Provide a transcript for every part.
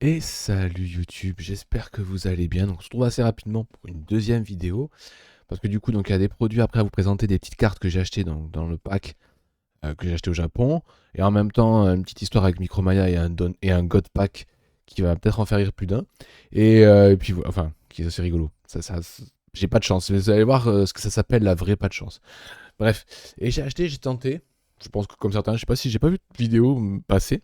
Et salut YouTube, j'espère que vous allez bien. Donc on se retrouve assez rapidement pour une deuxième vidéo. Parce que du coup, donc, il y a des produits après à vous présenter, des petites cartes que j'ai achetées dans le pack que j'ai acheté au Japon. Et en même temps, une petite histoire avec Micromania et un God Pack qui va peut-être en faire rire plus d'un. Et puis, enfin, qui est assez rigolo. J'ai pas de chance. Vous allez voir ce que ça s'appelle la vraie pas de chance. Bref, et j'ai tenté. Je pense que comme certains, je sais pas si j'ai pas vu de vidéo passer,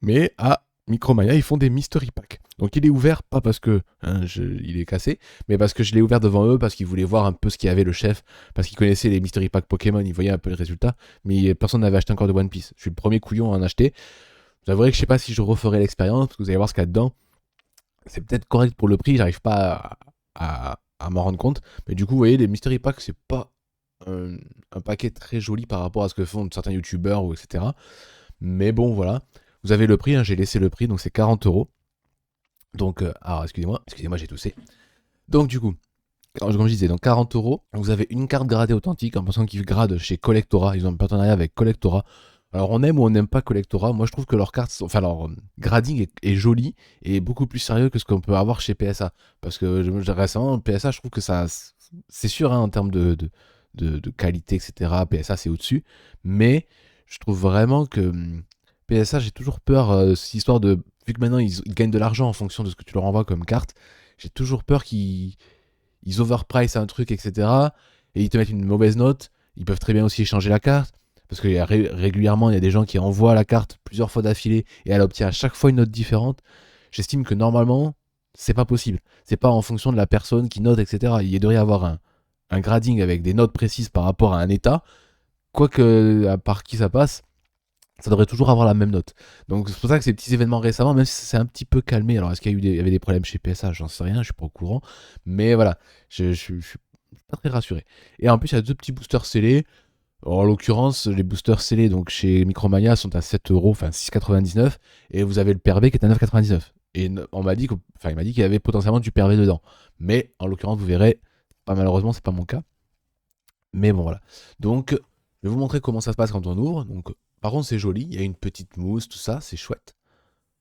mais à Micromania, ils font des mystery packs. Donc il est ouvert, pas parce que il est cassé, mais parce que je l'ai ouvert devant eux, parce qu'ils voulaient voir un peu ce qu'il y avait le chef, parce qu'ils connaissaient les mystery packs Pokémon, ils voyaient un peu le résultat, mais personne n'avait acheté encore de One Piece. Je suis le premier couillon à en acheter. Vous avouerez que je sais pas si je referai l'expérience, parce que vous allez voir ce qu'il y a dedans. C'est peut-être correct pour le prix, j'arrive pas à m'en rendre compte, mais du coup, vous voyez, les mystery packs, c'est pas un, un paquet très joli par rapport à ce que font certains youtubeurs ou etc. Mais bon, voilà. Vous avez le prix, hein, j'ai laissé le prix, donc c'est 40 euros. Donc, alors excusez-moi, j'ai toussé. Donc, du coup, comme je disais, donc 40 euros, vous avez une carte gradée authentique, en pensant qu'ils gradent chez Collectora. Ils ont un partenariat avec Collectora. Alors, on aime ou on n'aime pas Collectora. Moi, je trouve que leur carte, enfin, leur grading est joli et beaucoup plus sérieux que ce qu'on peut avoir chez PSA. Parce que récemment, PSA, je trouve que ça, c'est sûr, hein, en termes de qualité, etc. PSA, c'est au-dessus. Mais je trouve vraiment que PSA, j'ai toujours peur, cette histoire de. Vu que maintenant, ils gagnent de l'argent en fonction de ce que tu leur envoies comme carte, j'ai toujours peur qu'ils overprice un truc, etc. Et ils te mettent une mauvaise note. Ils peuvent très bien aussi échanger la carte. Parce que régulièrement, il y a des gens qui envoient la carte plusieurs fois d'affilée et elle obtient à chaque fois une note différente. J'estime que normalement, c'est pas possible. C'est pas en fonction de la personne qui note, etc. Il devrait y avoir un grading avec des notes précises par rapport à un état. Quoique, par qui ça passe, ça devrait toujours avoir la même note. Donc c'est pour ça que ces petits événements récemment, même si ça s'est un petit peu calmé, alors est-ce qu'il y avait des problèmes chez PSA, j'en sais rien, je suis pas au courant, mais voilà, je suis pas très rassuré. Et en plus, il y a deux petits boosters scellés. En l'occurrence, les boosters scellés donc chez Micromania sont à 7 euros, enfin 6,99, et vous avez le PRV qui est à 9,99. Et on m'a dit il m'a dit qu'il y avait potentiellement du PRV dedans. Mais en l'occurrence, vous verrez, pas malheureusement, c'est pas mon cas. Mais bon, voilà. Donc, je vais vous montrer comment ça se passe quand on ouvre. Donc, par contre, c'est joli. Il y a une petite mousse, tout ça, c'est chouette.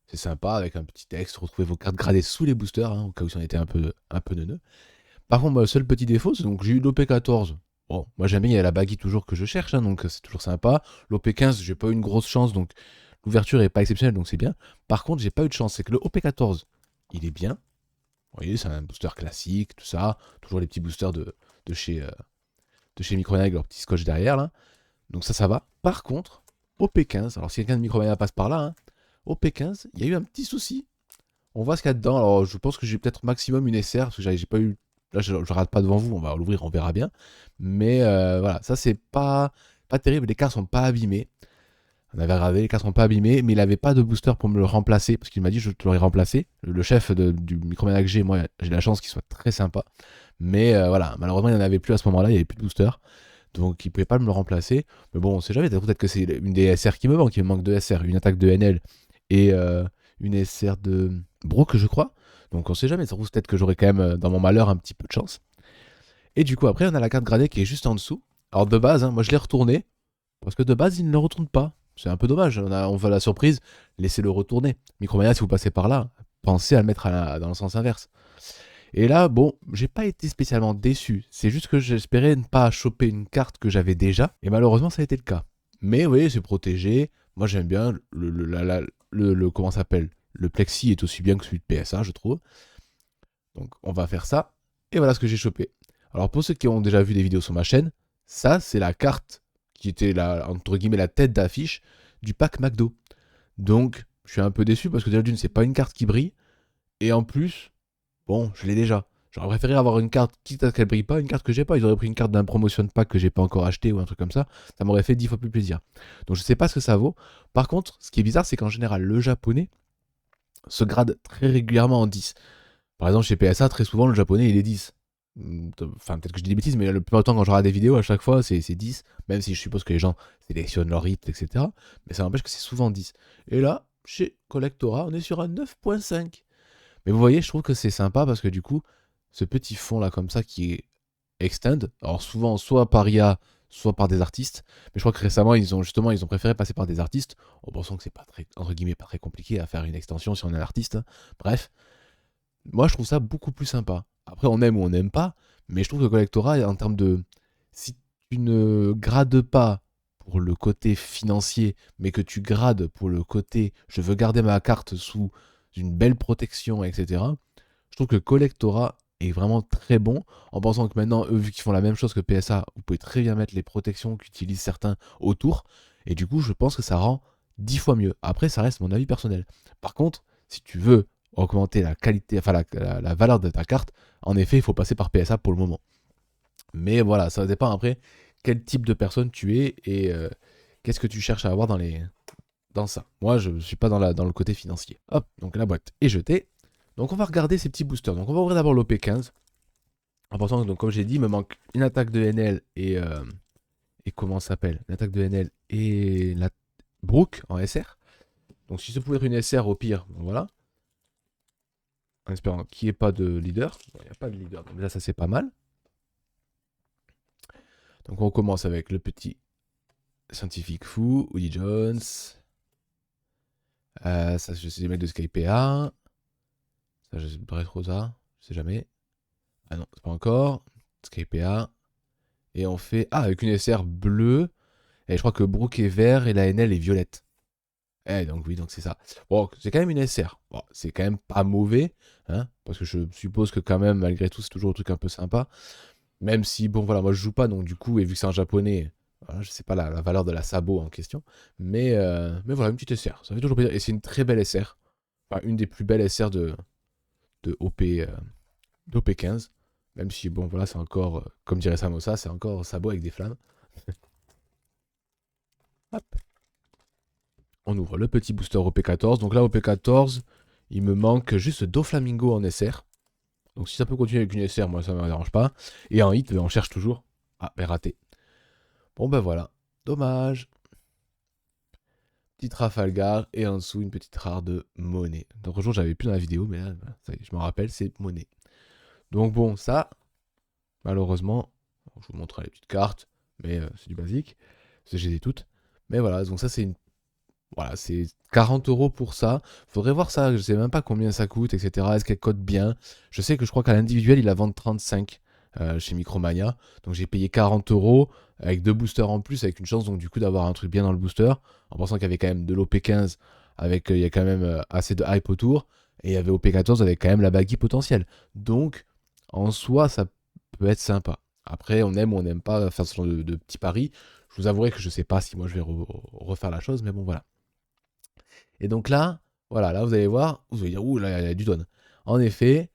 C'est sympa avec un petit texte. Retrouvez vos cartes gradées sous les boosters, hein, au cas où ça en était un peu neuneux. Par contre, moi, le seul petit défaut, c'est donc j'ai eu l'OP14. Bon, moi j'aime bien, il y a la baguille toujours que je cherche, hein, donc c'est toujours sympa. L'OP15, j'ai pas eu une grosse chance, donc l'ouverture est pas exceptionnelle, donc c'est bien. Par contre, j'ai pas eu de chance, c'est que le OP14, il est bien. Vous voyez, c'est un booster classique, tout ça. Toujours les petits boosters de chez, euh, de chez Micronag avec leur petit scotch derrière, là. Donc ça va. Par contre, au P15, alors si quelqu'un de Micromania passe par là, hein, au P15, il y a eu un petit souci. On voit ce qu'il y a dedans. Alors je pense que j'ai peut-être maximum une SR, parce que j'ai pas eu. Là, je rate pas devant vous, on va l'ouvrir, on verra bien. Mais voilà, ça c'est pas terrible. Les cartes sont pas abîmées. On avait regardé, les cartes sont pas abîmées, mais il avait pas de booster pour me le remplacer, parce qu'il m'a dit je te l'aurais remplacé. Le chef du Micromania que j'ai, moi, j'ai la chance qu'il soit très sympa. Mais voilà, malheureusement, il n'y en avait plus à ce moment-là, il n'y avait plus de booster. Donc il pouvait pas me le remplacer. Mais bon, on sait jamais, peut-être que c'est une des SR qui me manque. Il me manque deux SR, une attaque de NL et une SR de Brook, je crois. Donc on sait jamais, ça se trouve peut-être que j'aurai quand même dans mon malheur un petit peu de chance. Et du coup, après, on a la carte gradée qui est juste en dessous. Alors de base, hein, moi je l'ai retourné, parce que de base, il ne le retourne pas. C'est un peu dommage, on voit la surprise, laissez-le retourner. Micromania, si vous passez par là, pensez à le mettre dans le sens inverse. Et là, bon, j'ai pas été spécialement déçu. C'est juste que j'espérais ne pas choper une carte que j'avais déjà. Et malheureusement, ça a été le cas. Mais oui, c'est protégé. Moi, j'aime bien comment ça s'appelle. Le plexi est aussi bien que celui de PSA, je trouve. Donc, on va faire ça. Et voilà ce que j'ai chopé. Alors, pour ceux qui ont déjà vu des vidéos sur ma chaîne, ça, c'est la carte qui était entre guillemets, la tête d'affiche du pack McDo. Donc, je suis un peu déçu parce que déjà d'une, c'est pas une carte qui brille. Et en plus, bon, je l'ai déjà. J'aurais préféré avoir une carte, quitte à ce qu'elle brille pas, une carte que j'ai pas. Ils auraient pris une carte d'un promotion pack que j'ai pas encore acheté ou un truc comme ça. Ça m'aurait fait 10 fois plus plaisir. Donc je sais pas ce que ça vaut. Par contre, ce qui est bizarre, c'est qu'en général, le japonais se grade très régulièrement en 10. Par exemple, chez PSA, très souvent, le japonais, il est 10. Enfin, peut-être que je dis des bêtises, mais le plus longtemps, quand je regarde des vidéos, à chaque fois, c'est 10. Même si je suppose que les gens sélectionnent leur hit, etc. Mais ça n'empêche que c'est souvent 10. Et là, chez Collectora, on est sur un 9.5. Mais vous voyez, je trouve que c'est sympa parce que du coup, ce petit fond là comme ça qui est extend, alors souvent soit par IA, soit par des artistes. Mais je crois que récemment, ils ont préféré passer par des artistes, en pensant que c'est pas très, entre guillemets, pas très compliqué à faire une extension si on est un artiste. Bref, moi je trouve ça beaucoup plus sympa. Après, on aime ou on n'aime pas, mais je trouve que Collectora, en termes de. Si tu ne grades pas pour le côté financier, mais que tu grades pour le côté je veux garder ma carte sous une belle protection, etc., je trouve que Collectora est vraiment très bon, en pensant que maintenant, eux, vu qu'ils font la même chose que PSA, vous pouvez très bien mettre les protections qu'utilisent certains autour, et du coup, je pense que ça rend 10 fois mieux. Après, ça reste mon avis personnel. Par contre, si tu veux augmenter la qualité, enfin la valeur de ta carte, en effet, il faut passer par PSA pour le moment. Mais voilà, ça dépend après quel type de personne tu es et qu'est-ce que tu cherches à avoir dans ça. Moi, je ne suis pas dans le côté financier. Hop, donc la boîte est jetée. Donc on va regarder ces petits boosters. Donc on va ouvrir d'abord l'OP15. En pensant que, donc, comme j'ai dit, il me manque une attaque de NL et comment ça s'appelle? Une attaque de NL et la Brook en SR. Donc si ça pouvait être une SR au pire, bon, voilà. En espérant qu'il n'y ait pas de leader. Il n'y a pas de leader, donc là ça c'est pas mal. Donc on commence avec le petit scientifique fou, Woody Jones. Ça je sais les mecs de SkyPA. Ça je sais pas trop ça, je sais jamais. Ah non, c'est pas encore. SkyPA. Et on fait... Ah, avec une SR bleue. Et je crois que Brook est vert et la NL est violette. Eh, donc oui, donc c'est ça. Bon, c'est quand même une SR. Bon, c'est quand même pas mauvais, hein, parce que je suppose que quand même, malgré tout, c'est toujours un truc un peu sympa. Même si, bon, voilà, moi je joue pas, donc du coup, et vu que c'est un japonais, voilà, je sais pas la valeur de la sabot en question. Mais voilà, une petite SR. Ça fait toujours plaisir. Et c'est une très belle SR. Enfin, une des plus belles SR de OP, d'OP15. Même si, bon, voilà, c'est encore, comme dirait Samosa, c'est encore sabot avec des flammes. Hop. On ouvre le petit booster OP14. Donc là, OP14, il me manque juste Doflamingo en SR. Donc si ça peut continuer avec une SR, moi ça ne me dérange pas. Et en hit, on cherche toujours. Ah, mais raté. Bon ben voilà. Dommage. Petite Trafalgar et en dessous une petite rare de monnaie. Donc jour j'avais plus dans la vidéo, mais là, ça y est, je m'en rappelle, c'est monnaie. Donc bon, ça, malheureusement, je vous montrerai les petites cartes, mais c'est du basique. Parce que j'ai les toutes. Mais voilà, donc ça c'est une. Voilà, c'est 40 € pour ça. Faudrait voir ça, je sais même pas combien ça coûte, etc. Est-ce qu'elle cote bien? Je crois qu'à l'individuel, il la vend 35 chez Micromania. Donc j'ai payé 40 € avec deux boosters en plus, avec une chance donc du coup d'avoir un truc bien dans le booster. En pensant qu'il y avait quand même de l'OP15, avec il y a quand même assez de hype autour. Et il y avait OP14 avec quand même la baguille potentielle. Donc en soi, ça peut être sympa. Après, on aime ou on n'aime pas faire ce genre de petits paris. Je vous avouerai que je sais pas si moi je vais refaire la chose, mais bon voilà. Et donc là, voilà, là vous allez voir, vous allez dire, ouh là, il y a du don. En effet,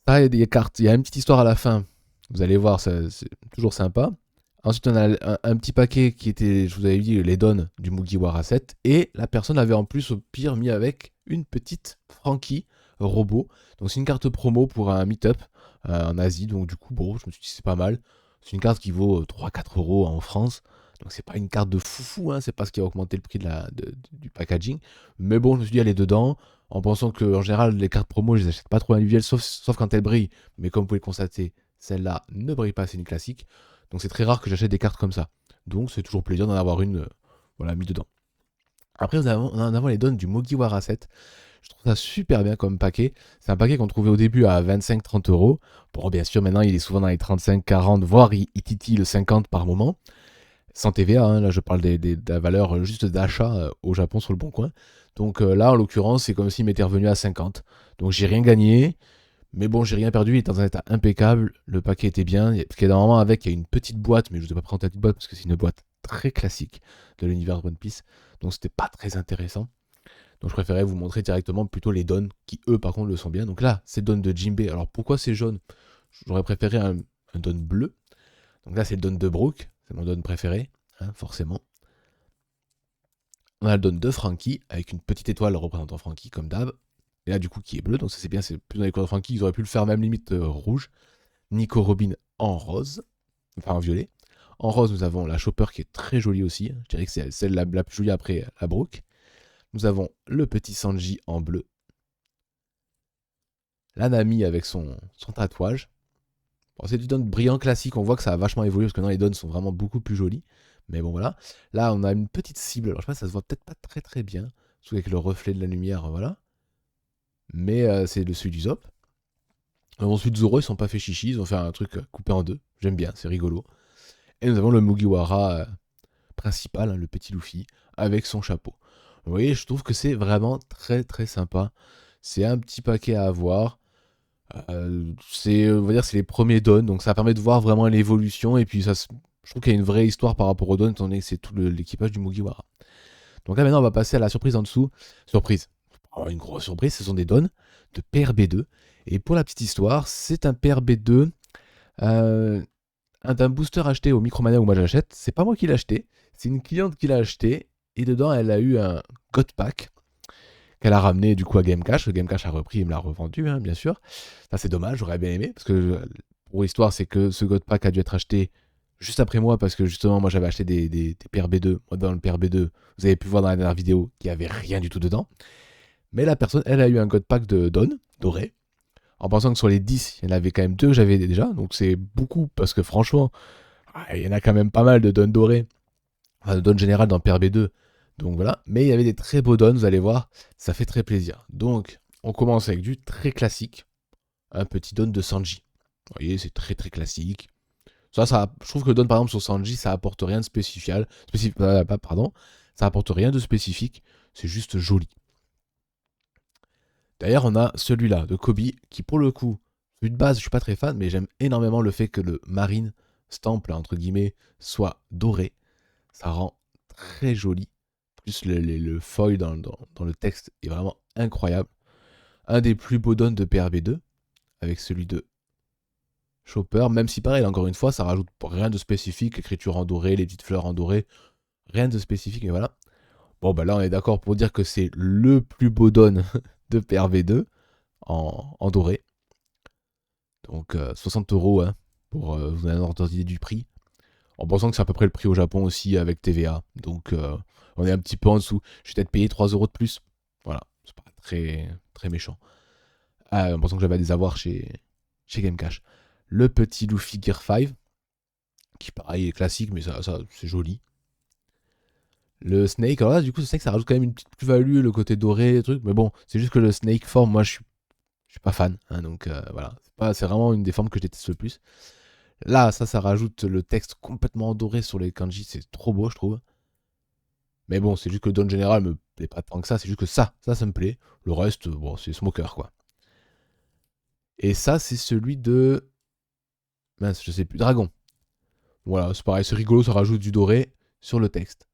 là, il y a des cartes, il y a une petite histoire à la fin. Vous allez voir, c'est toujours sympa. Ensuite, on a un petit paquet qui était, je vous avais dit, les dons du Mugiwara 7. Et la personne avait en plus, au pire, mis avec une petite Frankie robot. Donc, c'est une carte promo pour un meet-up en Asie. Donc, du coup, bon, je me suis dit, c'est pas mal. C'est une carte qui vaut 3-4 € en France. Donc, c'est pas une carte de foufou, hein. C'est pas ce qui a augmenté le prix du packaging. Mais bon, je me suis dit, elle est dedans. En pensant que, en général, les cartes promo, je les achète pas trop individuelles, sauf quand elles brillent. Mais comme vous pouvez le constater, celle-là ne brille pas, c'est une classique. Donc c'est très rare que j'achète des cartes comme ça. Donc c'est toujours plaisir d'en avoir une voilà, mis dedans. Après, on a en avant les dons du Mugiwara 7. Je trouve ça super bien comme paquet. C'est un paquet qu'on trouvait au début à 25-30 €. Bon, bien sûr, maintenant il est souvent dans les 35-40, voire il titille le 50 par moment. Sans TVA, hein, là je parle de la valeur juste d'achat au Japon sur le bon coin. Donc là, en l'occurrence, c'est comme s'il m'était revenu à 50. Donc j'ai rien gagné. Mais bon, j'ai rien perdu, il est dans un état impeccable, le paquet était bien. Ce qu'il y a normalement avec, il y a une petite boîte, mais je ne vous ai pas présenté la petite boîte parce que c'est une boîte très classique de l'univers de One Piece. Donc c'était pas très intéressant. Donc je préférais vous montrer directement plutôt les dons qui, eux, par contre, le sont bien. Donc là, c'est le don de Jinbei. Alors pourquoi c'est jaune? J'aurais préféré un don bleu. Donc là, c'est le don de Brook, c'est mon don préféré, hein, forcément. On a le don de Frankie, avec une petite étoile représentant Frankie, comme d'hab. Et là, du coup, qui est bleu, donc ça c'est bien, c'est plus dans les couleurs de Frankie, ils auraient pu le faire même limite rouge. Nico Robin en rose, enfin en violet. En rose, nous avons la Chopper qui est très jolie aussi. Je dirais que c'est celle la plus jolie après la Brook. Nous avons le petit Sanji en bleu. La Nami avec son tatouage. Bon, c'est du don brillant classique, on voit que ça a vachement évolué parce que maintenant les dons sont vraiment beaucoup plus jolis. Mais bon voilà. Là on a une petite cible, alors je sais pas, ça se voit peut-être pas très très bien, surtout avec le reflet de la lumière, voilà. Mais c'est le celui du Zop. Ensuite Zoro, ils sont pas fait chichi, ils ont fait un truc coupé en deux. J'aime bien, c'est rigolo. Et nous avons le Mugiwara principal, hein, le petit Luffy, avec son chapeau. Vous voyez, je trouve que c'est vraiment très très sympa. C'est un petit paquet à avoir. On va dire, c'est les premiers dons, donc ça permet de voir vraiment l'évolution. Et puis je trouve qu'il y a une vraie histoire par rapport aux dons, étant donné que c'est tout l'équipage du Mugiwara. Donc là maintenant, on va passer à la surprise en dessous. Surprise. Oh, une grosse surprise, ce sont des dons de PRB2. Et pour la petite histoire, c'est un PRB2 d'un booster acheté au Micromania où moi j'achète. C'est pas moi qui l'ai acheté, c'est une cliente qui l'a acheté. Et dedans, elle a eu un God Pack qu'elle a ramené du coup à Game Cash. Le Game Cash a repris et me l'a revendu, hein, bien sûr. Ça c'est dommage, j'aurais bien aimé. Parce que pour l'histoire, c'est que ce God Pack a dû être acheté juste après moi. Parce que justement, moi j'avais acheté des PRB2. Moi, dans le PRB2, vous avez pu voir dans la dernière vidéo qu'il n'y avait rien du tout dedans. Mais la personne, elle a eu un God Pack de Dawn, doré. En pensant que sur les 10, il y en avait quand même 2 que j'avais déjà. Donc c'est beaucoup. Parce que franchement, il y en a quand même pas mal de Dawn dorés. Enfin, de Dawn général dans PRB2. Donc voilà. Mais il y avait des très beaux Dawn, vous allez voir. Ça fait très plaisir. Donc, on commence avec du très classique. Un petit Dawn de Sanji. Vous voyez, c'est très très classique. Je trouve que Dawn, par exemple, sur Sanji, ça apporte rien de spécial. Pardon. Ça apporte rien de spécifique. C'est juste joli. D'ailleurs, on a celui-là de Kobe, qui pour le coup, vu de base, je suis pas très fan, mais j'aime énormément le fait que le marine stamp, là, entre guillemets, soit doré. Ça rend très joli. Plus le foil dans le texte est vraiment incroyable. Un des plus beaux dons de PRB2, avec celui de Chopper, même si pareil, encore une fois, ça rajoute rien de spécifique, l'écriture en doré, les petites fleurs en doré, rien de spécifique, mais voilà. Bon, bah là, on est d'accord pour dire que c'est le plus beau don de PRV2 en doré. Donc 60 € hein, pour vous donner un ordre d'idée du prix. En pensant que c'est à peu près le prix au Japon aussi avec TVA. Donc on est un petit peu en dessous. Je vais peut-être payer 3 € de plus. Voilà, c'est pas très, très méchant. En pensant que j'avais des avoirs chez Game Cash. Le petit Luffy Gear 5, qui pareil est classique, mais ça c'est joli. Le Snake, alors là du coup, le Snake ça rajoute quand même une petite plus-value, le côté doré, le truc. Mais bon, c'est juste que le Snake form, moi je suis pas fan. Hein, donc voilà, c'est vraiment une des formes que je déteste le plus. Là, ça rajoute le texte complètement doré sur les kanji, c'est trop beau, je trouve. Mais bon, c'est juste que le don général me plaît pas tant que ça, c'est juste que ça me plaît. Le reste, bon, c'est smoker, quoi. Et ça, c'est celui de... Mince, je sais plus, Dragon. Voilà, c'est pareil, c'est rigolo, ça rajoute du doré sur le texte.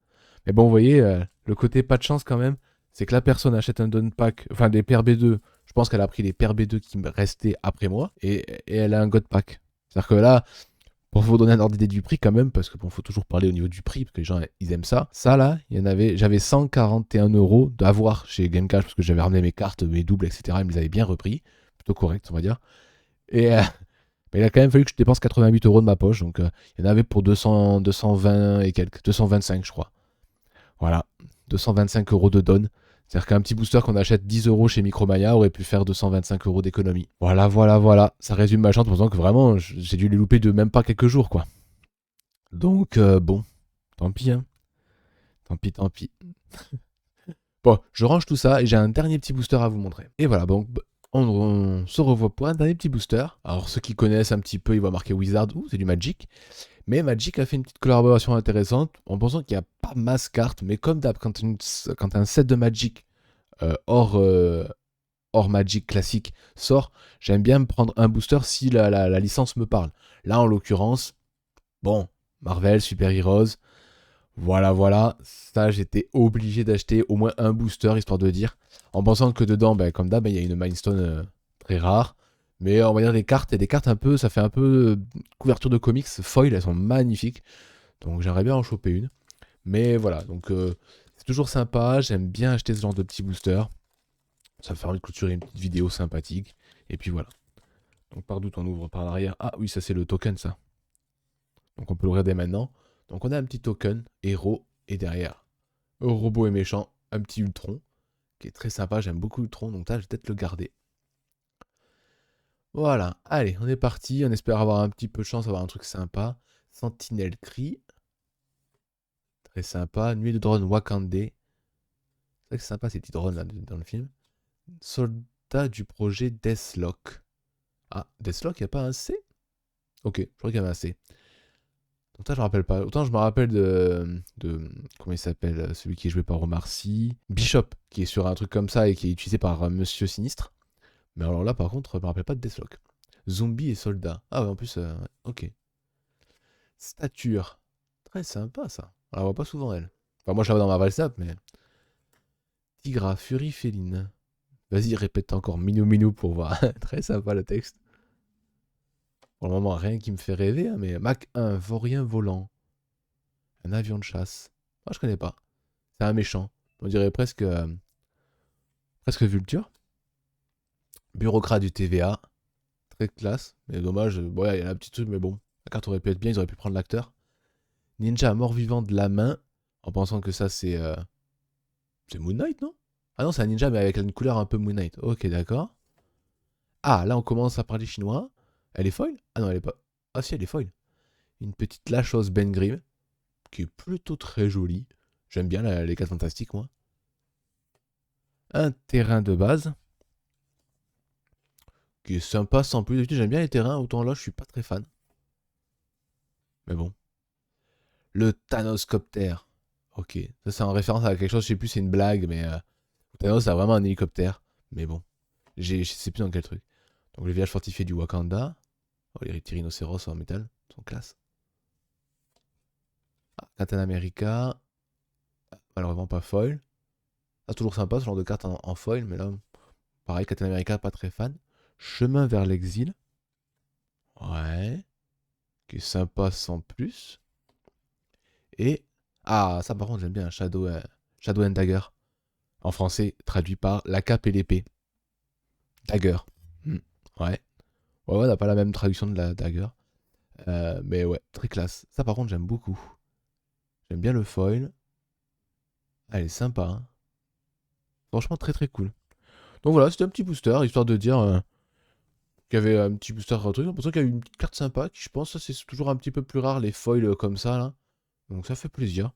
Mais bon, vous voyez, le côté pas de chance quand même, c'est que la personne achète un don pack, enfin des PRB2, je pense qu'elle a pris les PRB2 qui me restaient après moi, et elle a un God pack. C'est-à-dire que là, pour vous donner un ordre d'idée du prix quand même, parce que bon, faut toujours parler au niveau du prix, parce que les gens ils aiment ça. Ça là, j'avais 141 € d'avoir chez Game Cash, parce que j'avais ramené mes cartes, mes doubles, etc. Ils me les avaient bien repris, plutôt correct on va dire. Et mais il a quand même fallu que je dépense 88 € de ma poche, donc il y en avait pour 220 et quelques, 225 je crois. Voilà, 225 € de don. C'est-à-dire qu'un petit booster qu'on achète 10 € chez Micromania aurait pu faire 225 € d'économie. Voilà, voilà, voilà. Ça résume ma chance, pensant que vraiment, j'ai dû les louper de même pas quelques jours, quoi. Donc, bon, tant pis, hein. Tant pis, tant pis. Bon, je range tout ça et j'ai un dernier petit booster à vous montrer. Et voilà, donc, on se revoit pour un dernier petit booster. Alors, ceux qui connaissent un petit peu, ils voient marqué Wizard, ouh, c'est du Magic. Mais Magic a fait une petite collaboration intéressante en pensant qu'il n'y a pas masse cartes, mais comme d'hab, quand un set de Magic hors Magic classique sort, j'aime bien me prendre un booster si la licence me parle. Là, en l'occurrence, bon, Marvel, Super Heroes, voilà, voilà. Ça, j'étais obligé d'acheter au moins un booster, histoire de dire. En pensant que dedans, ben, comme d'hab, il y a une Milestone très rare. Mais on va dire les cartes, et des cartes un peu, ça fait un peu couverture de comics, foil, elles sont magnifiques. Donc j'aimerais bien en choper une. Mais voilà, donc c'est toujours sympa, j'aime bien acheter ce genre de petits boosters. Ça me permet de clôturer une petite vidéo sympathique. Et puis voilà. Donc par d'où on ouvre par l'arrière. Ah oui, ça c'est le token ça. Donc on peut l'ouvrir dès maintenant. Donc on a un petit token, héros, et derrière, robot et méchant, un petit Ultron, qui est très sympa, j'aime beaucoup Ultron, donc là je vais peut-être le garder. Voilà, allez, on est parti. On espère avoir un petit peu de chance, avoir un truc sympa. Sentinelle Cri, très sympa. Nuit de drone Wakande. C'est vrai que c'est sympa ces petits drones là dans le film. Soldat du projet Deathlock. Ah, Deathlock, y a pas un C? Ok, je crois qu'il y avait un C. Donc ça, je me rappelle pas. Autant je me rappelle comment il s'appelle, celui qui est joué par Omar Sy. Bishop, qui est sur un truc comme ça et qui est utilisé par Monsieur Sinistre. Mais alors là, par contre, je me rappelle pas de Deathlock. Zombie et soldat. Ah ouais, en plus, ok. Stature. Très sympa, ça. On la voit pas souvent, elle. Enfin, moi, je la vois dans ma Valsap, mais... Tigra, furie féline. Vas-y, répète encore Minou Minou pour voir. Très sympa, le texte. Pour le moment, rien qui me fait rêver, hein, mais Mach 1, vaurien volant. Un avion de chasse. Ah, je connais pas. C'est un méchant. On dirait presque... presque Vulture. Bureaucrate du TVA. Très classe. Mais dommage, bon, il y a un petit truc, mais bon. La carte aurait pu être bien, ils auraient pu prendre l'acteur. Ninja mort-vivant de la main. En pensant que ça, c'est... C'est Moon Knight, non? Ah non, c'est un ninja, mais avec une couleur un peu Moon Knight. Ok, d'accord. Ah, là, on commence à parler chinois. Elle est foil? Ah non, elle est pas... Ah si, elle est foil. Une petite lâcheuse Ben Grimm, qui est plutôt très jolie. J'aime bien les 4 fantastiques, moi. Un terrain de base, qui est sympa sans plus. D'habitude, j'aime bien les terrains, autant là, je suis pas très fan. Mais bon. Le Thanoscoptère. Ok, ça c'est en référence à quelque chose, je sais plus, c'est une blague, mais Thanos a vraiment un hélicoptère. Mais bon, je sais plus dans quel truc. Donc le village fortifié du Wakanda. Oh, les petits rhinocéros en métal, sont classe. Ah, Captain America. Malheureusement pas foil. Ah, toujours sympa ce genre de carte en foil, mais là, pareil, Captain America, pas très fan. Chemin vers l'exil. Ouais. Qui est sympa sans plus. Et. Ah, ça par contre, j'aime bien Shadow and Dagger. En français, traduit par la cape et l'épée. Dagger. Hmm, ouais. Ouais, on n'a pas la même traduction de la Dagger. Mais ouais, très classe. Ça par contre, j'aime beaucoup. J'aime bien le foil. Elle est sympa, hein. Franchement, très très cool. Donc voilà, c'était un petit booster, histoire de dire qu'il y avait un petit booster truc. J'ai l'impression qu'il y a eu une petite carte sympa, qui je pense, c'est toujours un petit peu plus rare, les foils comme ça, là. Donc ça fait plaisir.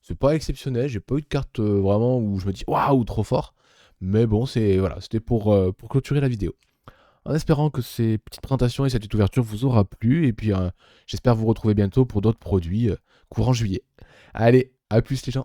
C'est pas exceptionnel, j'ai pas eu de carte vraiment où je me dis waouh, trop fort. Mais bon, voilà, c'était pour clôturer la vidéo. En espérant que ces petites présentations et cette petite ouverture vous aura plu. Et puis j'espère vous retrouver bientôt pour d'autres produits courant juillet. Allez, à plus les gens.